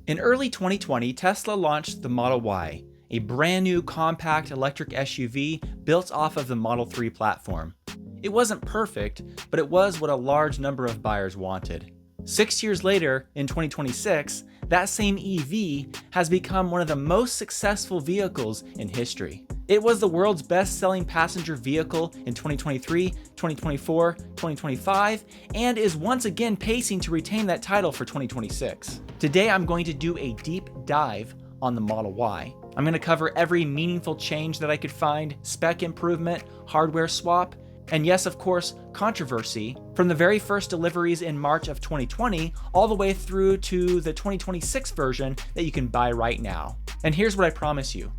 In early 2020, Tesla launched the Model Y, a brand new compact electric SUV built off of the Model 3 platform. It wasn't perfect, but it was what a large number of buyers wanted. 6 years later, in 2026, that same EV has become one of the most successful vehicles in history. It was the world's best-selling passenger vehicle in 2023, 2024, 2025, and is once again pacing to retain that title for 2026. Today, I'm going to do a deep dive on the Model Y. I'm going to cover every meaningful change that I could find, spec improvement, hardware swap, and yes, of course, controversy, from the very first deliveries in March of 2020 all the way through to the 2026 version that you can buy right now. And here's what I promise you.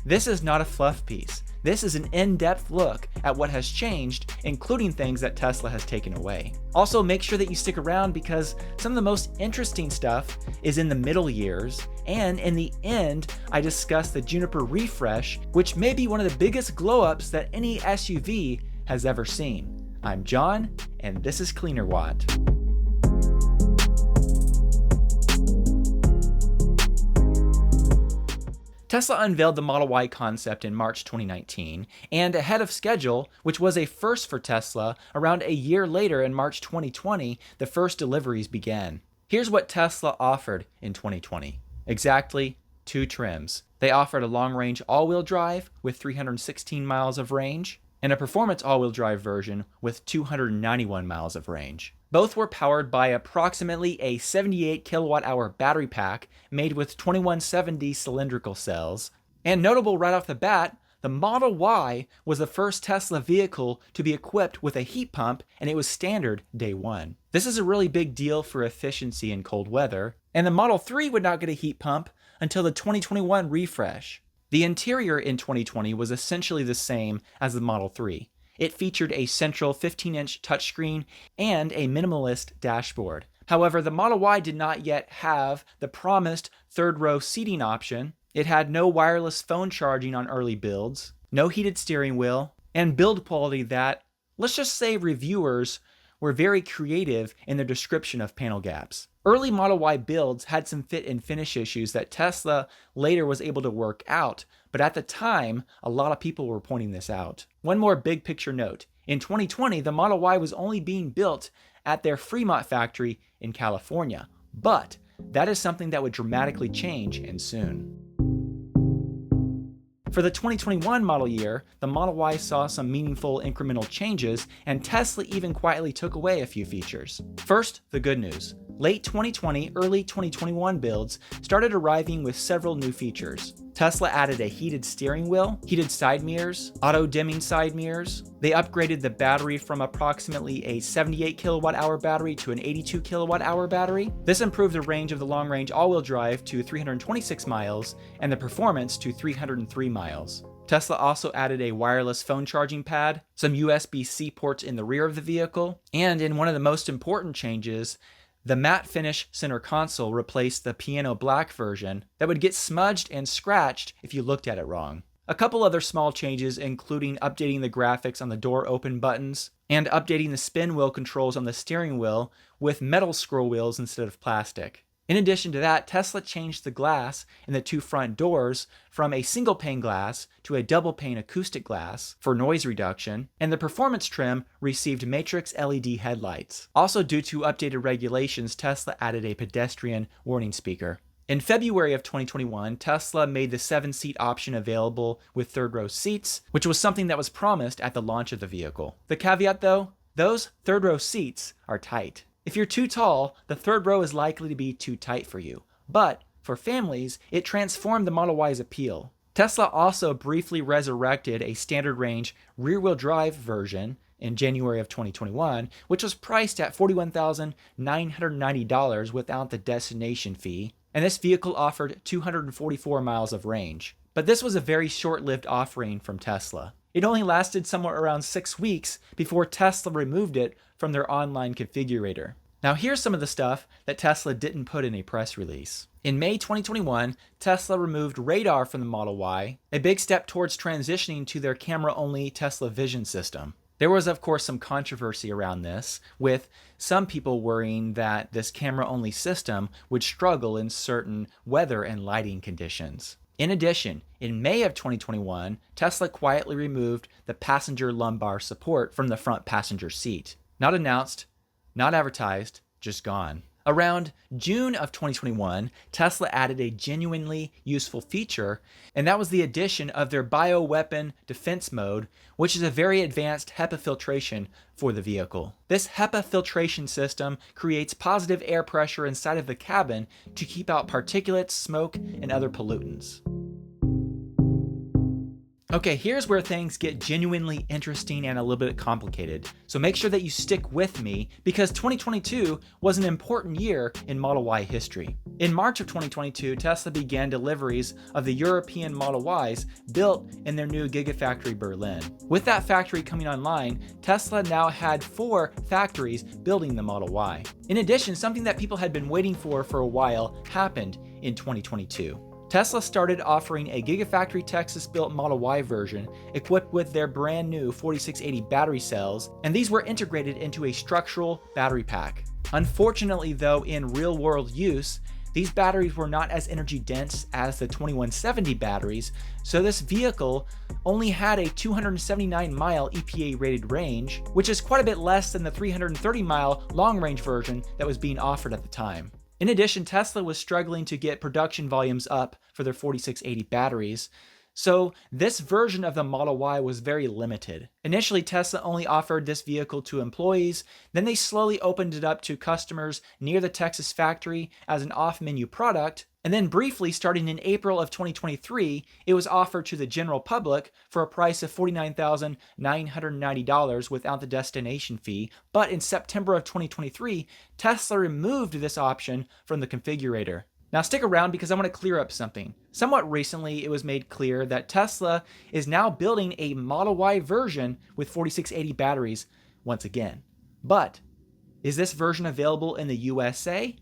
This is not a fluff piece. This is an in-depth look at what has changed, including things that Tesla has taken away. Also, make sure that you stick around because some of the most interesting stuff is in the middle years, and in the end, I discuss the Juniper refresh, which may be one of the biggest glow-ups that any SUV has ever seen. I'm John, and this is Cleanerwatt. Tesla unveiled the Model Y concept in March 2019, and ahead of schedule, which was a first for Tesla, around a year later in March 2020, the first deliveries began. Here's what Tesla offered in 2020. Exactly 2 trims. They offered a long-range all-wheel drive with 316 miles of range, and a performance all-wheel drive version with 291 miles of range. Both were powered by approximately a 78 kilowatt-hour battery pack made with 2170 cylindrical cells. And notable right off the bat, the Model Y was the first Tesla vehicle to be equipped with a heat pump, and it was standard day one. This is a really big deal for efficiency in cold weather, and the Model 3 would not get a heat pump until the 2021 refresh. The interior in 2020 was essentially the same as the Model 3. It featured a central 15-inch touchscreen and a minimalist dashboard. However, the Model Y did not yet have the promised third-row seating option. It had no wireless phone charging on early builds, no heated steering wheel, and build quality that, let's just say reviewers were very creative in their description of panel gaps. Early Model Y builds had some fit and finish issues that Tesla later was able to work out, but at the time, a lot of people were pointing this out. One more big picture note. In 2020, the Model Y was only being built at their Fremont factory in California, but that is something that would dramatically change and soon. For the 2021 model year, the Model Y saw some meaningful incremental changes, and Tesla even quietly took away a few features. First, the good news. Late 2020, early 2021 builds started arriving with several new features. Tesla added a heated steering wheel, heated side mirrors, auto-dimming side mirrors. They upgraded the battery from approximately a 78 kilowatt-hour battery to an 82 kilowatt-hour battery. This improved the range of the long-range all-wheel drive to 326 miles and the performance to 303 miles. Tesla also added a wireless phone charging pad, some USB-C ports in the rear of the vehicle, and in one of the most important changes, the matte finish center console replaced the piano black version that would get smudged and scratched if you looked at it wrong. A couple other small changes, including updating the graphics on the door open buttons and updating the spin wheel controls on the steering wheel with metal scroll wheels instead of plastic. In addition to that, Tesla changed the glass in the 2 front doors from a single pane glass to a double pane acoustic glass for noise reduction, and the performance trim received matrix LED headlights. Also, due to updated regulations, Tesla added a pedestrian warning speaker. In February of 2021, Tesla made the 7-seat option available with third-row seats, which was something that was promised at the launch of the vehicle. The caveat though, those third-row seats are tight. If you're too tall, the third row is likely to be too tight for you. But for families, it transformed the Model Y's appeal. Tesla also briefly resurrected a standard range rear-wheel drive version in January of 2021, which was priced at $41,990 without the destination fee, and this vehicle offered 244 miles of range. But this was a very short-lived offering from Tesla. It only lasted somewhere around 6 weeks before Tesla removed it from their online configurator. Now here's some of the stuff that Tesla didn't put in a press release. In May 2021, Tesla removed radar from the Model Y, a big step towards transitioning to their camera-only Tesla Vision system. There was, of course, some controversy around this, with some people worrying that this camera-only system would struggle in certain weather and lighting conditions. In addition, in May of 2021, Tesla quietly removed the passenger lumbar support from the front passenger seat. Not announced, not advertised, just gone. Around June of 2021, Tesla added a genuinely useful feature, and that was the addition of their bioweapon defense mode, which is a very advanced HEPA filtration for the vehicle. This HEPA filtration system creates positive air pressure inside of the cabin to keep out particulates, smoke, and other pollutants. Okay, here's where things get genuinely interesting and a little bit complicated. So make sure that you stick with me because 2022 was an important year in Model Y history. In March of 2022, Tesla began deliveries of the European Model Ys built in their new Gigafactory Berlin. With that factory coming online, Tesla now had 4 factories building the Model Y. In addition, something that people had been waiting for a while happened in 2022. Tesla started offering a Gigafactory Texas-built Model Y version equipped with their brand new 4680 battery cells, and these were integrated into a structural battery pack. Unfortunately though, in real-world use, these batteries were not as energy dense as the 2170 batteries, so this vehicle only had a 279-mile EPA-rated range, which is quite a bit less than the 330-mile long-range version that was being offered at the time. In addition, Tesla was struggling to get production volumes up for their 4680 batteries, so this version of the Model Y was very limited. Initially, Tesla only offered this vehicle to employees, then they slowly opened it up to customers near the Texas factory as an off-menu product, and then briefly, starting in April of 2023, it was offered to the general public for a price of $49,990 without the destination fee. But in September of 2023, Tesla removed this option from the configurator. Now stick around because I want to clear up something. Somewhat recently, it was made clear that Tesla is now building a Model Y version with 4680 batteries once again. But is this version available in the USA?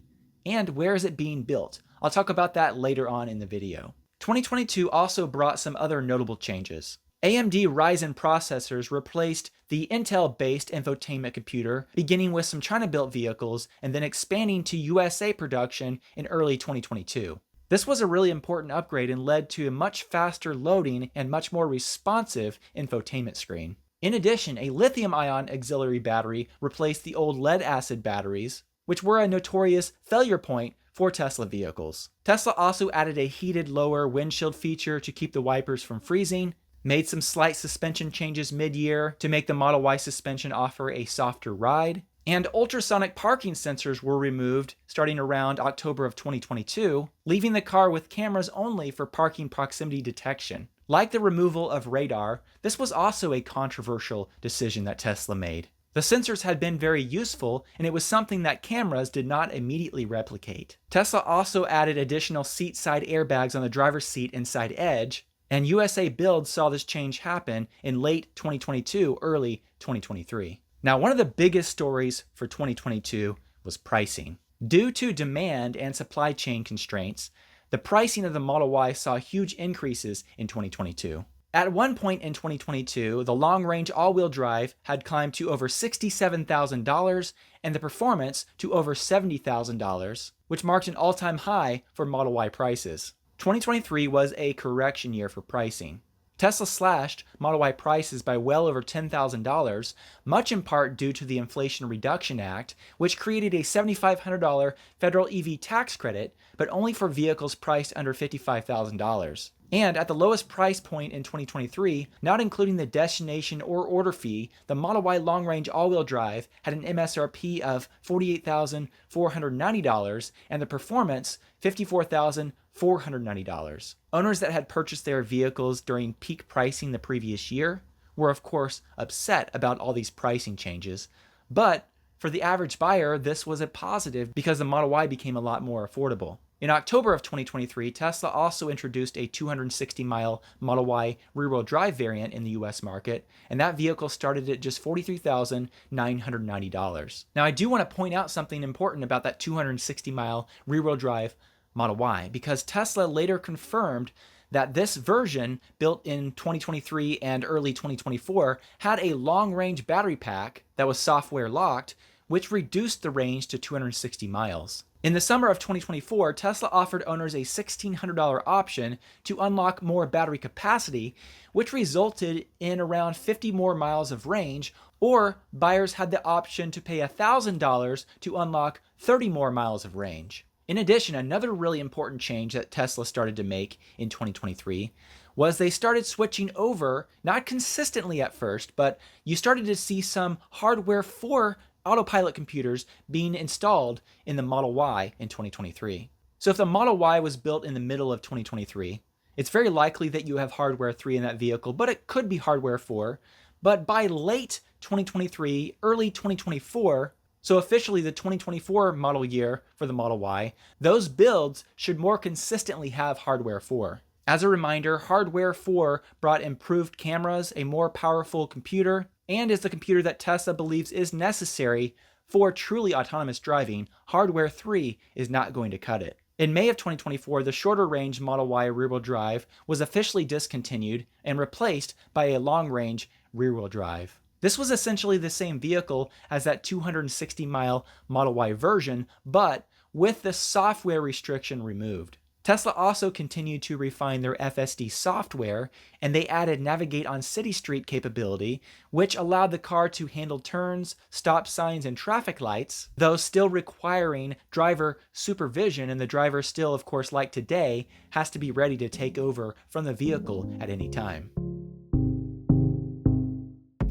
And where is it being built? I'll talk about that later on in the video. 2022 also brought some other notable changes. AMD Ryzen processors replaced the Intel-based infotainment computer, beginning with some China-built vehicles and then expanding to USA production in early 2022. This was a really important upgrade and led to a much faster loading and much more responsive infotainment screen. In addition, a lithium-ion auxiliary battery replaced the old lead-acid batteries, which were a notorious failure point for Tesla vehicles. Tesla also added a heated lower windshield feature to keep the wipers from freezing, made some slight suspension changes mid-year to make the Model Y suspension offer a softer ride, and ultrasonic parking sensors were removed starting around October of 2022, leaving the car with cameras only for parking proximity detection. Like the removal of radar, this was also a controversial decision that Tesla made. The sensors had been very useful, and it was something that cameras did not immediately replicate. Tesla also added additional seat side airbags on the driver's seat and side edge, and USA builds saw this change happen in late 2022, early 2023. Now, one of the biggest stories for 2022 was pricing. Due to demand and supply chain constraints, the pricing of the Model Y saw huge increases in 2022. At one point in 2022, the long-range all-wheel drive had climbed to over $67,000 and the performance to over $70,000, which marked an all-time high for Model Y prices. 2023 was a correction year for pricing. Tesla slashed Model Y prices by well over $10,000, much in part due to the Inflation Reduction Act, which created a $7,500 federal EV tax credit, but only for vehicles priced under $55,000. And at the lowest price point in 2023, not including the destination or order fee, the Model Y long-range all-wheel drive had an MSRP of $48,490 and the performance $54,490. Owners that had purchased their vehicles during peak pricing the previous year were of course upset about all these pricing changes, but for the average buyer, this was a positive because the Model Y became a lot more affordable. In October of 2023, Tesla also introduced a 260-mile Model Y rear-wheel drive variant in the US market, and that vehicle started at just $43,990. Now, I do want to point out something important about that 260-mile rear-wheel drive Model Y, because Tesla later confirmed that this version, built in 2023 and early 2024, had a long-range battery pack that was software locked, which reduced the range to 260 miles. In the summer of 2024, Tesla offered owners a $1,600 option to unlock more battery capacity, which resulted in around 50 more miles of range, or buyers had the option to pay $1,000 to unlock 30 more miles of range. In addition, another really important change that Tesla started to make in 2023 was they started switching over, not consistently at first, but you started to see some hardware for autopilot computers being installed in the Model Y in 2023. So if the Model Y was built in the middle of 2023, it's very likely that you have hardware 3 in that vehicle, but it could be hardware 4. But by late 2023, early 2024, so officially the 2024 model year for the Model Y, those builds should more consistently have hardware 4. As a reminder, hardware 4 brought improved cameras, a more powerful computer, and is the computer that Tesla believes is necessary for truly autonomous driving. Hardware 3 is not going to cut it. In May of 2024, the shorter range Model Y rear-wheel drive was officially discontinued and replaced by a long-range rear-wheel drive. This was essentially the same vehicle as that 260-mile Model Y version, but with the software restriction removed. Tesla also continued to refine their FSD software, and they added Navigate on City Street capability, which allowed the car to handle turns, stop signs, and traffic lights, though still requiring driver supervision, and the driver still, of course, like today, has to be ready to take over from the vehicle at any time.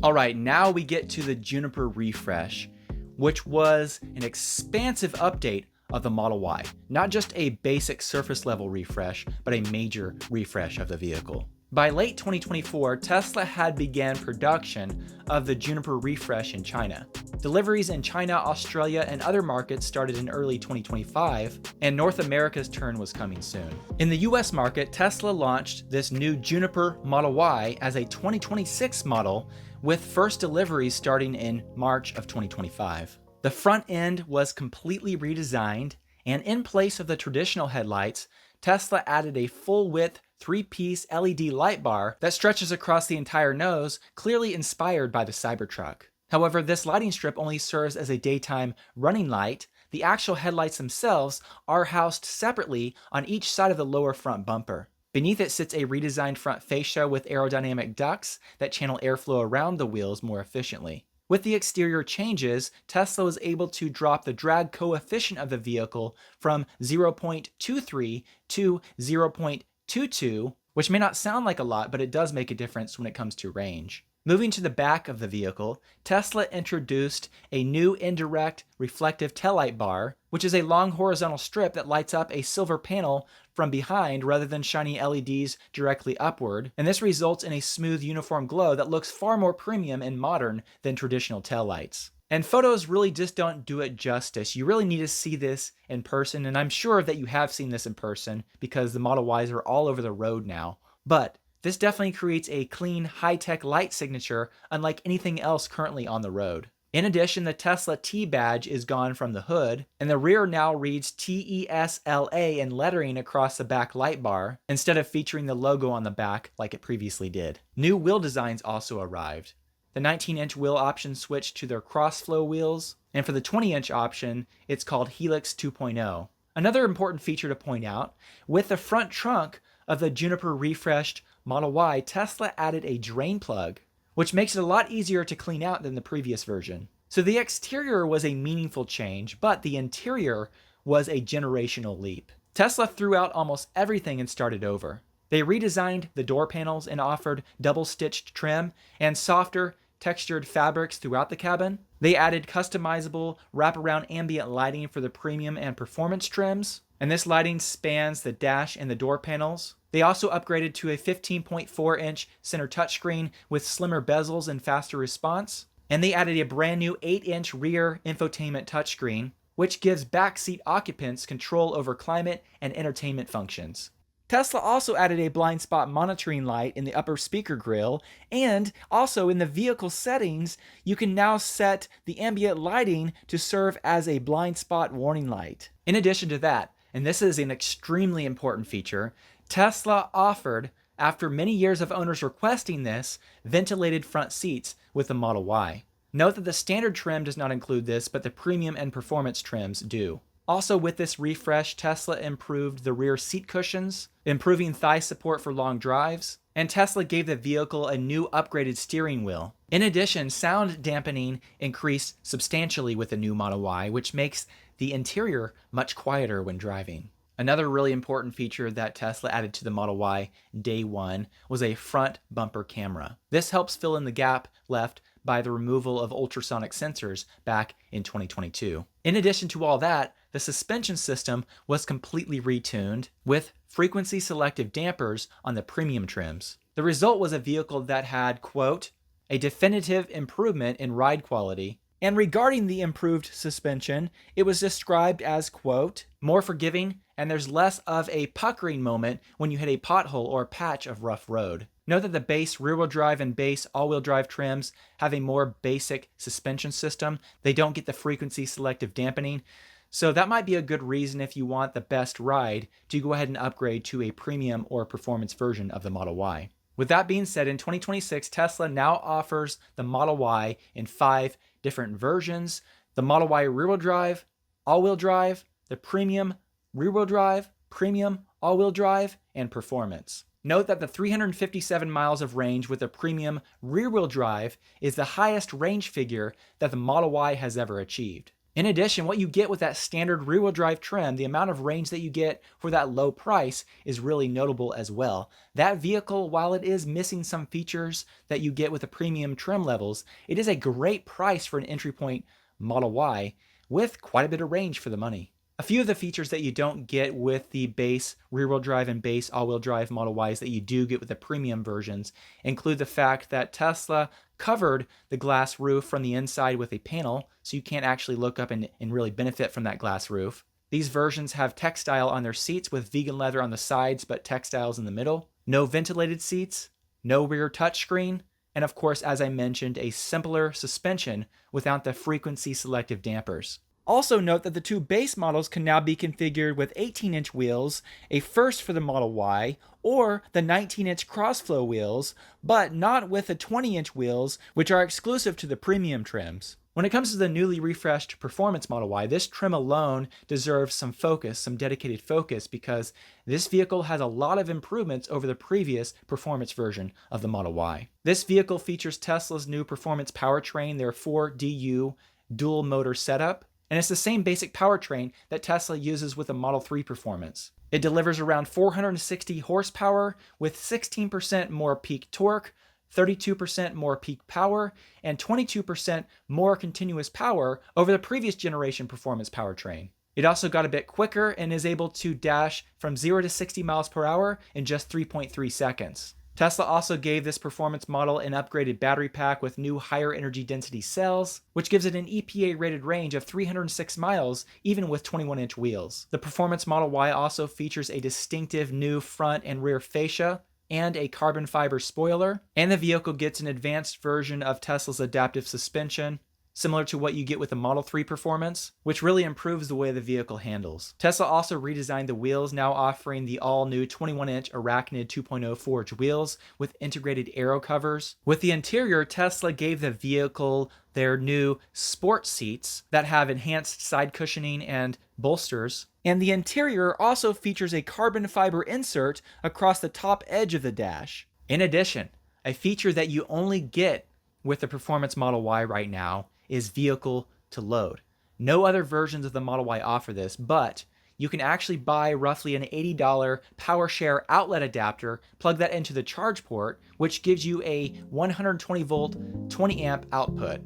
All right, now we get to the Juniper refresh, which was an expansive update of the Model Y. Not just a basic surface level refresh, but a major refresh of the vehicle. By late 2024, Tesla had began production of the Juniper refresh in China. Deliveries in China, Australia, and other markets started in early 2025, and North America's turn was coming soon. In the US market, Tesla launched this new Juniper Model Y as a 2026 model, with first deliveries starting in March of 2025. The front end was completely redesigned, and in place of the traditional headlights, Tesla added a full-width 3-piece LED light bar that stretches across the entire nose, clearly inspired by the Cybertruck. However, this lighting strip only serves as a daytime running light. The actual headlights themselves are housed separately on each side of the lower front bumper. Beneath it sits a redesigned front fascia with aerodynamic ducts that channel airflow around the wheels more efficiently. With the exterior changes, Tesla was able to drop the drag coefficient of the vehicle from 0.23 to 0.22, which may not sound like a lot, but it does make a difference when it comes to range. Moving to the back of the vehicle, Tesla introduced a new indirect reflective taillight bar, which is a long horizontal strip that lights up a silver panel from behind rather than shiny LEDs directly upward, and this results in a smooth uniform glow that looks far more premium and modern than traditional taillights. And photos really just don't do it justice. You really need to see this in person, and I'm sure that you have seen this in person because the Model Ys are all over the road now. But this definitely creates a clean, high-tech light signature unlike anything else currently on the road. In addition, the Tesla T badge is gone from the hood, and the rear now reads TESLA in lettering across the back light bar, instead of featuring the logo on the back like it previously did. New wheel designs also arrived. The 19-inch wheel option switched to their cross-flow wheels, and for the 20-inch option, it's called Helix 2.0. Another important feature to point out, with the front trunk of the Juniper refreshed Model Y, Tesla added a drain plug, which makes it a lot easier to clean out than the previous version. So the exterior was a meaningful change, but the interior was a generational leap. Tesla threw out almost everything and started over. They redesigned the door panels and offered double-stitched trim and softer, textured fabrics throughout the cabin. They added customizable wraparound ambient lighting for the premium and performance trims, and this lighting spans the dash and the door panels. They also upgraded to a 15.4-inch center touchscreen with slimmer bezels and faster response. And they added a brand new 8-inch rear infotainment touchscreen, which gives backseat occupants control over climate and entertainment functions. Tesla also added a blind spot monitoring light in the upper speaker grille, and also in the vehicle settings, you can now set the ambient lighting to serve as a blind spot warning light. In addition to that, and this is an extremely important feature, Tesla offered, after many years of owners requesting this, ventilated front seats with the Model Y. Note that the standard trim does not include this, but the premium and performance trims do. Also, with this refresh, Tesla improved the rear seat cushions, improving thigh support for long drives, and Tesla gave the vehicle a new upgraded steering wheel. In addition, sound dampening increased substantially with the new Model Y, which makes the interior much quieter when driving. Another really important feature that Tesla added to the Model Y day one was a front bumper camera. This helps fill in the gap left by the removal of ultrasonic sensors back in 2022. In addition to all that, the suspension system was completely retuned with frequency selective dampers on the premium trims. The result was a vehicle that had, quote, a definitive improvement in ride quality. And regarding the improved suspension, it was described as, quote, more forgiving, and there's less of a puckering moment when you hit a pothole or patch of rough road. Note that the base rear-wheel drive and base all-wheel drive trims have a more basic suspension system. They don't get the frequency selective dampening. So that might be a good reason if you want the best ride to go ahead and upgrade to a premium or performance version of the Model Y. With that being said, in 2026, Tesla now offers the Model Y in 5 different versions: the Model Y rear-wheel drive, all-wheel drive, the premium rear-wheel drive, premium all-wheel drive, and performance. Note that the 357 miles of range with the premium rear-wheel drive is the highest range figure that the Model Y has ever achieved. In addition, what you get with that standard rear-wheel drive trim, the amount of range that you get for that low price is really notable as well. That vehicle, while it is missing some features that you get with the premium trim levels, it is a great price for an entry point Model Y with quite a bit of range for the money. A few of the features that you don't get with the base rear-wheel drive and base all-wheel drive Model Ys that you do get with the premium versions include the fact that Tesla covered the glass roof from the inside with a panel, so you can't actually look up and really benefit from that glass roof. These versions have textile on their seats with vegan leather on the sides but textiles in the middle. No ventilated seats, no rear touchscreen, and of course, as I mentioned, a simpler suspension without the frequency selective dampers. Also note that the 2 base models can now be configured with 18-inch wheels, a first for the Model Y, or the 19-inch crossflow wheels, but not with the 20-inch wheels, which are exclusive to the premium trims. When it comes to the newly refreshed performance Model Y, this trim alone deserves some focus, some dedicated focus, because this vehicle has a lot of improvements over the previous performance version of the Model Y. This vehicle features Tesla's new performance powertrain, their 4DU dual motor setup, and it's the same basic powertrain that Tesla uses with the Model 3 Performance. It delivers around 460 horsepower with 16% more peak torque, 32% more peak power, and 22% more continuous power over the previous generation performance powertrain. It also got a bit quicker and is able to dash from 0 to 60 miles per hour in just 3.3 seconds. Tesla also gave this performance model an upgraded battery pack with new higher energy density cells, which gives it an EPA-rated range of 306 miles, even with 21-inch wheels. The performance Model Y also features a distinctive new front and rear fascia and a carbon fiber spoiler, and the vehicle gets an advanced version of Tesla's adaptive suspension, similar to what you get with the Model 3 Performance, which really improves the way the vehicle handles. Tesla also redesigned the wheels, now offering the all-new 21-inch Arachnid 2.0 forged wheels with integrated aero covers. With the interior, Tesla gave the vehicle their new sport seats that have enhanced side cushioning and bolsters. And the interior also features a carbon fiber insert across the top edge of the dash. In addition, a feature that you only get with the Performance Model Y right now is vehicle to load. No other versions of the Model Y offer this, but you can actually buy roughly an $80 PowerShare outlet adapter, plug that into the charge port, which gives you a 120 volt, 20 amp output.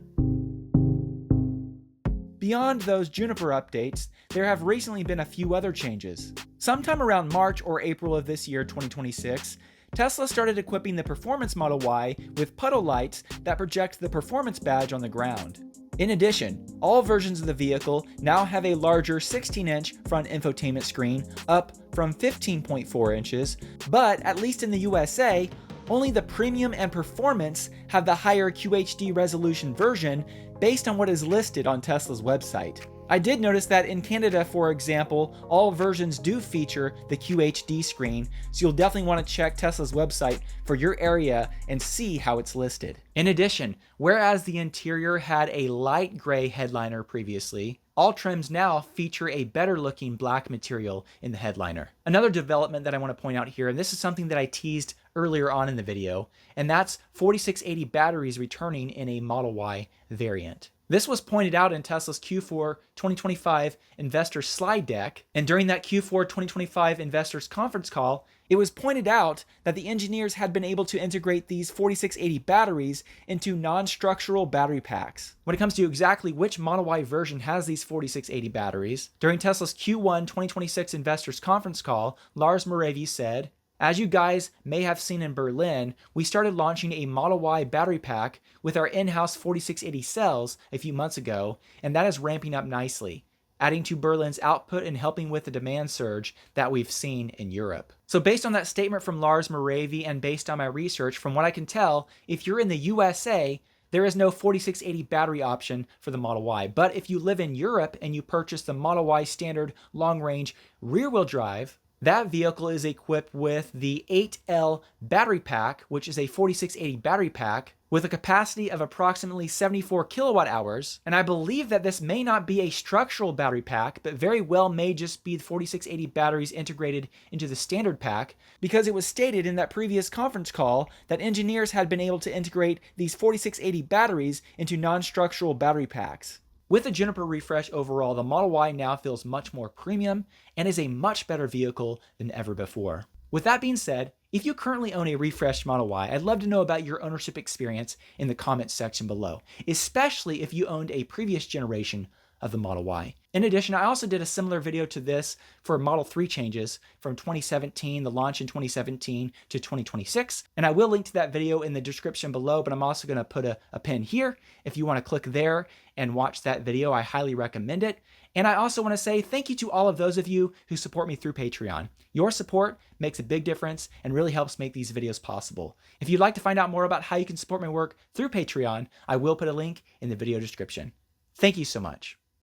Beyond those Juniper updates, there have recently been a few other changes. Sometime around March or April of this year, 2026, Tesla started equipping the Performance Model Y with puddle lights that project the performance badge on the ground. In addition, all versions of the vehicle now have a larger 16-inch front infotainment screen, up from 15.4 inches, but at least in the USA, only the Premium and Performance have the higher QHD resolution version based on what is listed on Tesla's website. I did notice that in Canada, for example, all versions do feature the QHD screen, so you'll definitely want to check Tesla's website for your area and see how it's listed. In addition, whereas the interior had a light gray headliner previously, all trims now feature a better looking black material in the headliner. Another development that I want to point out here, and this is something that I teased earlier on in the video, and that's 4680 batteries returning in a Model Y variant. This was pointed out in Tesla's Q4 2025 investor slide deck, and during that Q4 2025 investors conference call, it was pointed out that the engineers had been able to integrate these 4680 batteries into non-structural battery packs. When it comes to exactly which Model Y version has these 4680 batteries, during Tesla's Q1 2026 investors conference call, Lars Moravy said, "As you guys may have seen in Berlin, we started launching a Model Y battery pack with our in-house 4680 cells a few months ago, and that is ramping up nicely, adding to Berlin's output and helping with the demand surge that we've seen in Europe." So based on that statement from Lars Moravy and based on my research, from what I can tell, if you're in the USA, there is no 4680 battery option for the Model Y. But if you live in Europe and you purchase the Model Y standard long-range rear-wheel drive, that vehicle is equipped with the 8L battery pack, which is a 4680 battery pack with a capacity of approximately 74 kilowatt hours. And I believe that this may not be a structural battery pack, but very well may just be the 4680 batteries integrated into the standard pack, because it was stated in that previous conference call that engineers had been able to integrate these 4680 batteries into non-structural battery packs. With the Juniper refresh overall, the Model Y now feels much more premium and is a much better vehicle than ever before. With that being said, if you currently own a refreshed Model Y, I'd love to know about your ownership experience in the comments section below, especially if you owned a previous generation of the Model Y. In addition, I also did a similar video to this for Model 3 changes from 2017, the launch in 2017 to 2026, and I will link to that video in the description below, but I'm also going to put a pin here if you want to click there and watch that video. I highly recommend it. And I also want to say thank you to all of those of you who support me through Patreon. Your support makes a big difference and really helps make these videos possible. If you'd like to find out more about how you can support my work through Patreon, I will put a link in the video description. Thank you so much.